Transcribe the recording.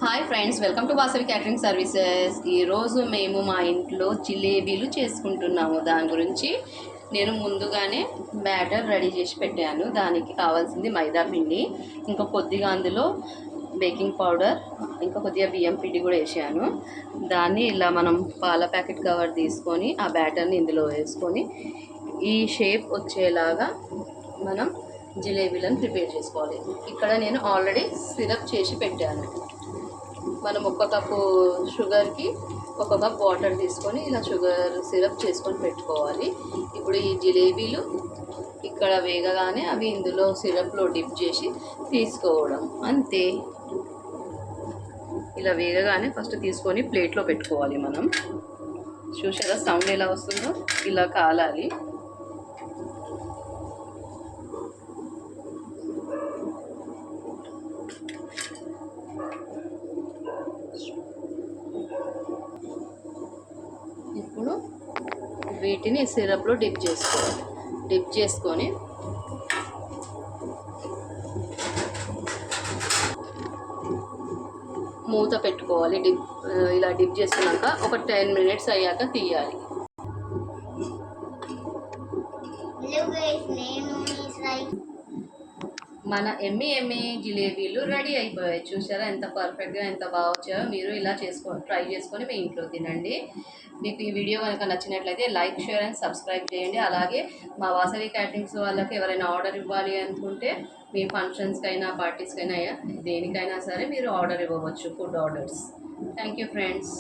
Hi friends, welcome to Vasavi catering services. ఈరోజు మేము మా ఇంట్లో జిలేబీలు చేసుకుంటున్నాము. దాని గురించి నేను ముందుగానే బ్యాటర్ రెడీ చేసి పెట్టాను. దానికి కావాల్సింది మైదా పిండి, ఇంకా కొద్దిగా అందులో బేకింగ్ పౌడర్, ఇంకా కొద్దిగా బియ్యం పిండి కూడా వేసాను. దాన్ని ఇలా మనం పాల ప్యాకెట్ కవర్ తీసుకొని ఆ బ్యాటర్ని ఇందులో వేసుకొని ఈ షేప్ వచ్చేలాగా మనం జిలేబీలను ప్రిపేర్ చేసుకోవాలి. ఇక్కడ నేను ఆల్రెడీ సిరప్ చేసి పెట్టాను. మనం ఒక కప్పు షుగర్కి ఒక కప్ వాటర్ తీసుకొని ఇలా షుగర్ సిరప్ చేసుకొని పెట్టుకోవాలి. ఇప్పుడు ఈ జిలేబీలు ఇక్కడ వేగగానే అవి ఇందులో సిరప్లో డిప్ చేసి తీసుకోవడం అంతే. ఇలా వేగగానే ఫస్ట్ తీసుకొని ప్లేట్లో పెట్టుకోవాలి. మనం చూసారా సౌండ్ ఎలా వస్తుందో, ఇలా కాలాలి. ఇప్పుడు వీటిని సిరప్లో డిప్ చేసుకోవాలి. డిప్ చేసుకొని మూత పెట్టుకోవాలి. ఇలా డిప్ చేసుకున్నాక ఒక 10 మినిట్స్ అయ్యాక తీయాలి. మన ఎమ్మి జిలేబీలు రెడీ అయిపోయాయి. చూసారా ఎంత పర్ఫెక్ట్గా, ఎంత బాగా వచ్చాయో. మీరు ఇలా ట్రై చేసుకొని మీ ఇంట్లో తినండి. మీకు ఈ వీడియో కనుక నచ్చినట్లయితే లైక్, షేర్ అండ్ సబ్స్క్రైబ్ చేయండి. అలాగే మా వాసవి క్యాటరింగ్స్ వాళ్ళకి ఎవరైనా ఆర్డర్ ఇవ్వాలి అనుకుంటే మీ ఫంక్షన్స్కైనా, పార్టీస్కైనా, దేనికైనా సరే మీరు ఆర్డర్ ఇవ్వవచ్చు, food orders. Thank you friends.